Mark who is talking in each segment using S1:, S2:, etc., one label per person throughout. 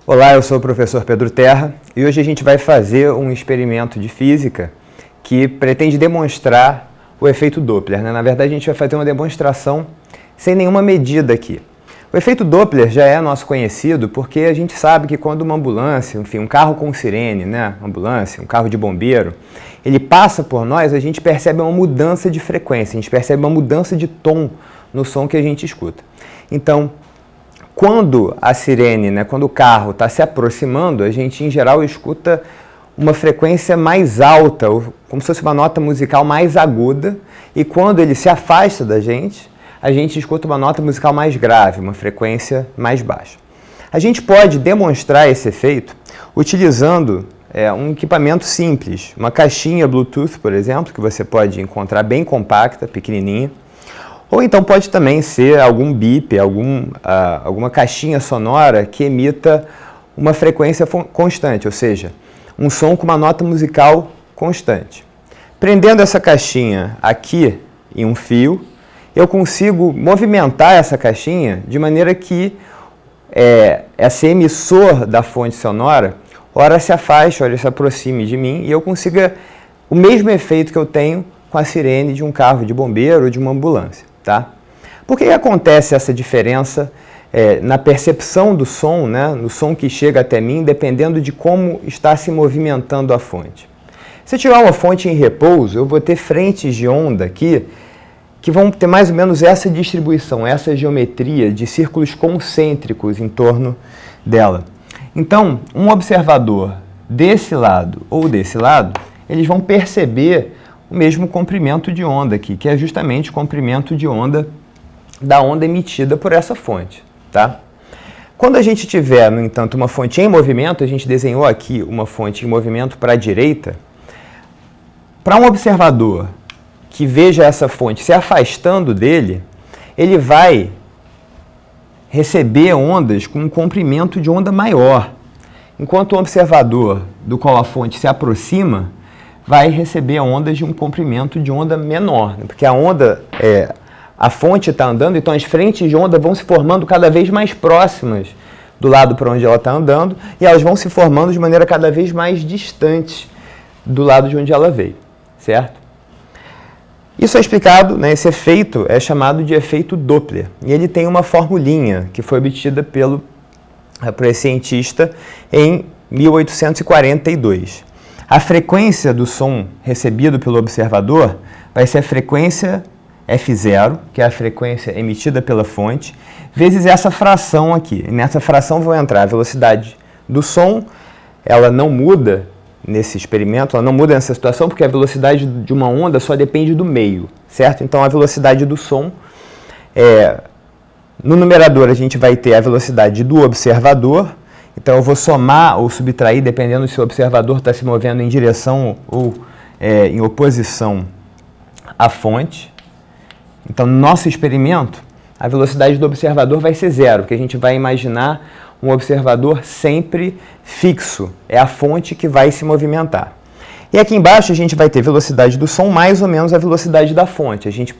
S1: Olá, eu sou o professor Pedro Terra e hoje a gente vai fazer um experimento de física que pretende demonstrar o efeito Doppler, né? Na verdade, a gente vai fazer uma demonstração sem nenhuma medida aqui. O efeito Doppler já é nosso conhecido porque a gente sabe que quando uma ambulância, enfim, um carro com sirene, né? Ambulância, um carro de bombeiro, ele passa por nós, a gente percebe uma mudança de frequência, a gente percebe uma mudança de tom no som que a gente escuta. Então, quando a sirene, né, quando o carro está se aproximando, a gente, em geral, escuta uma frequência mais alta, como se fosse uma nota musical mais aguda, e quando ele se afasta da gente, a gente escuta uma nota musical mais grave, uma frequência mais baixa. A gente pode demonstrar esse efeito utilizando um equipamento simples, uma caixinha Bluetooth, por exemplo, que você pode encontrar bem compacta, pequenininha, ou então pode também ser algum bip, alguma caixinha sonora que emita uma frequência constante, ou seja, um som com uma nota musical constante. Prendendo essa caixinha aqui em um fio, eu consigo movimentar essa caixinha de maneira que esse emissor da fonte sonora, ora se afaste, ora se aproxime de mim, e eu consiga o mesmo efeito que eu tenho com a sirene de um carro de bombeiro ou de uma ambulância. Tá? Por que acontece essa diferença na percepção do som, né, no som que chega até mim, dependendo de como está se movimentando a fonte? Se eu tiver uma fonte em repouso, eu vou ter frentes de onda aqui que vão ter mais ou menos essa distribuição, essa geometria de círculos concêntricos em torno dela. Então, um observador desse lado ou desse lado, eles vão perceber o mesmo comprimento de onda aqui, que é justamente o comprimento de onda da onda emitida por essa fonte. Tá? Quando a gente tiver, no entanto, uma fonte em movimento, a gente desenhou aqui uma fonte em movimento para a direita, para um observador que veja essa fonte se afastando dele, ele vai receber ondas com um comprimento de onda maior, enquanto o observador do qual a fonte se aproxima vai receber ondas de um comprimento de onda menor, né? Porque a fonte está andando, então as frentes de onda vão se formando cada vez mais próximas do lado para onde ela está andando, e elas vão se formando de maneira cada vez mais distante do lado de onde ela veio, certo? Isso é explicado, né, esse efeito é chamado de efeito Doppler, e ele tem uma formulinha que foi obtida por esse cientista em 1842. A frequência do som recebido pelo observador vai ser a frequência F0, que é a frequência emitida pela fonte, vezes essa fração aqui. E nessa fração vão entrar a velocidade do som, ela não muda nesse experimento, ela não muda nessa situação, porque a velocidade de uma onda só depende do meio, certo? Então a velocidade do som, no numerador a gente vai ter a velocidade do observador. Então, eu vou somar ou subtrair, dependendo se o observador está se movendo em direção ou em oposição à fonte. Então, no nosso experimento, a velocidade do observador vai ser zero, porque a gente vai imaginar um observador sempre fixo. É a fonte que vai se movimentar. E aqui embaixo a gente vai ter velocidade do som mais ou menos a velocidade da fonte. A gente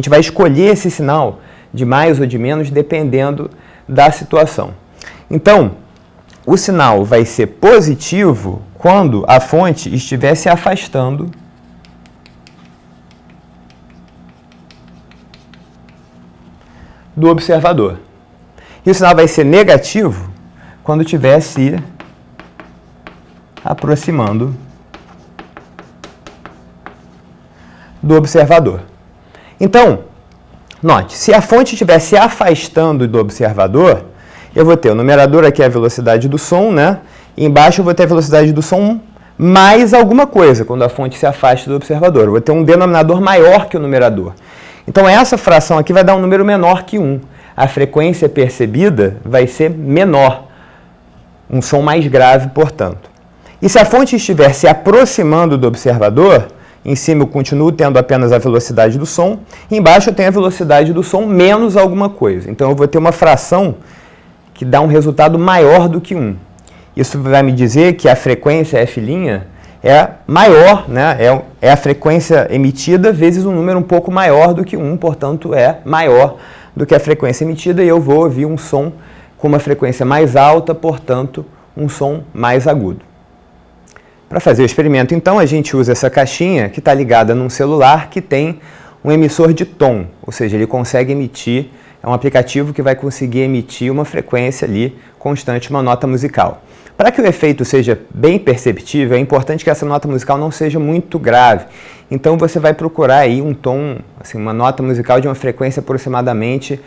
S1: vai escolher esse sinal de mais ou de menos dependendo da situação. Então, o sinal vai ser positivo quando a fonte estiver se afastando do observador. E o sinal vai ser negativo quando estiver se aproximando do observador. Então, note, se a fonte estiver se afastando do observador, eu vou ter o numerador aqui, a velocidade do som, né? E embaixo eu vou ter a velocidade do som mais alguma coisa, quando a fonte se afasta do observador. Eu vou ter um denominador maior que o numerador. Então essa fração aqui vai dar um número menor que 1. A frequência percebida vai ser menor, um som mais grave, portanto. E se a fonte estiver se aproximando do observador, em cima eu continuo tendo apenas a velocidade do som, embaixo eu tenho a velocidade do som menos alguma coisa. Então eu vou ter uma fração que dá um resultado maior do que 1. Isso vai me dizer que a frequência F' é maior, né? É a frequência emitida vezes um número um pouco maior do que 1, portanto é maior do que a frequência emitida, e eu vou ouvir um som com uma frequência mais alta, portanto, um som mais agudo. Para fazer o experimento, então, a gente usa essa caixinha que está ligada num celular que tem um emissor de tom, ou seja, ele consegue emitir, é um aplicativo que vai conseguir emitir uma frequência ali constante, uma nota musical. Para que o efeito seja bem perceptível, é importante que essa nota musical não seja muito grave. Então você vai procurar aí um tom, assim, uma nota musical de uma frequência aproximadamente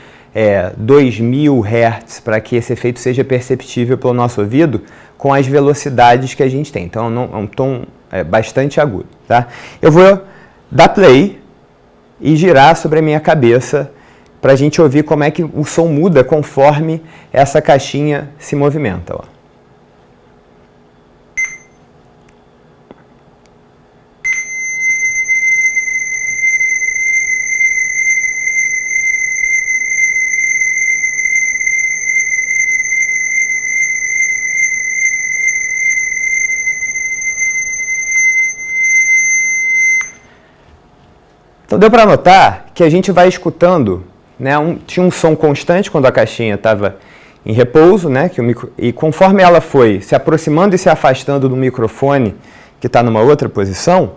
S1: 2000 Hz, para que esse efeito seja perceptível pelo nosso ouvido com as velocidades que a gente tem. Então é um tom bastante agudo. Tá? Eu vou dar play e girar sobre a minha cabeça para a gente ouvir como é que o som muda conforme essa caixinha se movimenta. Ó. Então deu para notar que a gente vai escutando, né, tinha um som constante quando a caixinha estava em repouso, né, e conforme ela foi se aproximando e se afastando do microfone, que está numa outra posição,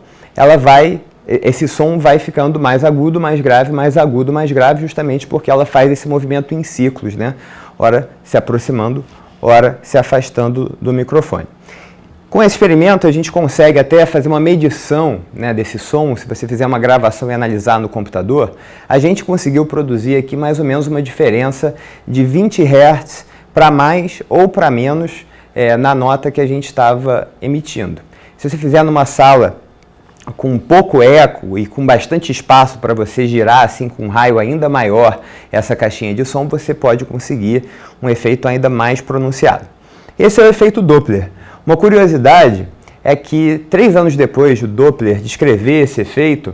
S1: esse som vai ficando mais agudo, mais grave, mais agudo, mais grave, justamente porque ela faz esse movimento em ciclos, né, ora se aproximando, ora se afastando do microfone. Com esse experimento, a gente consegue até fazer uma medição, né, desse som. Se você fizer uma gravação e analisar no computador, a gente conseguiu produzir aqui mais ou menos uma diferença de 20 Hz para mais ou para menos na nota que a gente estava emitindo. Se você fizer numa sala com pouco eco e com bastante espaço para você girar assim com um raio ainda maior essa caixinha de som, você pode conseguir um efeito ainda mais pronunciado. Esse é o efeito Doppler. Uma curiosidade é que 3 anos depois do Doppler descrever esse efeito,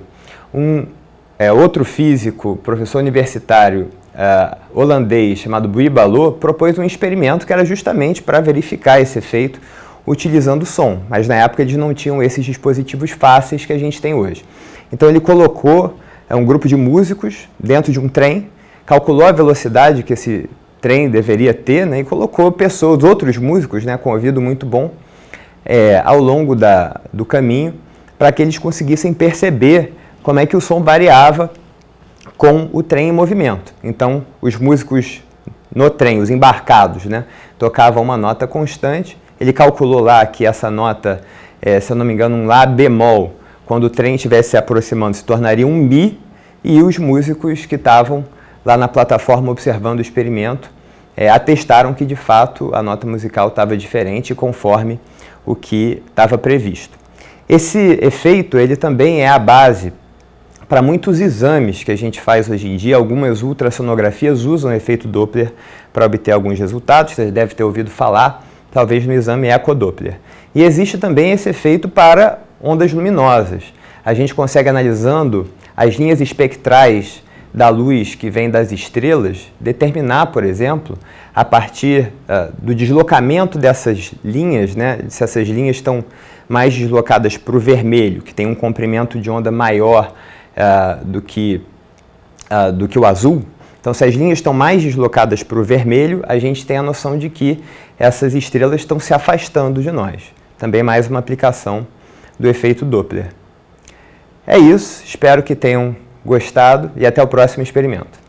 S1: outro físico, professor universitário holandês chamado Bui Balot, propôs um experimento que era justamente para verificar esse efeito utilizando som, mas na época eles não tinham esses dispositivos fáceis que a gente tem hoje. Então ele colocou um grupo de músicos dentro de um trem, calculou a velocidade que esse trem deveria ter, né, e colocou outros músicos, né, com ouvido muito bom ao longo do caminho, para que eles conseguissem perceber como é que o som variava com o trem em movimento. Então, os músicos no trem, os embarcados, né, tocavam uma nota constante. Ele calculou lá que essa nota, se eu não me engano, um Lá bemol, quando o trem estivesse se aproximando, se tornaria um Mi, e os músicos que estavam lá na plataforma observando o experimento, atestaram que de fato a nota musical estava diferente conforme o que estava previsto. Esse efeito ele também é a base para muitos exames que a gente faz hoje em dia. Algumas ultrassonografias usam o efeito Doppler para obter alguns resultados. Você deve ter ouvido falar, talvez no exame ecodoppler. E existe também esse efeito para ondas luminosas. A gente consegue, analisando as linhas espectrais da luz que vem das estrelas, determinar, por exemplo, a partir do deslocamento dessas linhas, né, se essas linhas estão mais deslocadas para o vermelho, que tem um comprimento de onda maior do que o azul. Então, se as linhas estão mais deslocadas para o vermelho, a gente tem a noção de que essas estrelas estão se afastando de nós. Também mais uma aplicação do efeito Doppler. É isso, espero que tenham gostado e até o próximo experimento.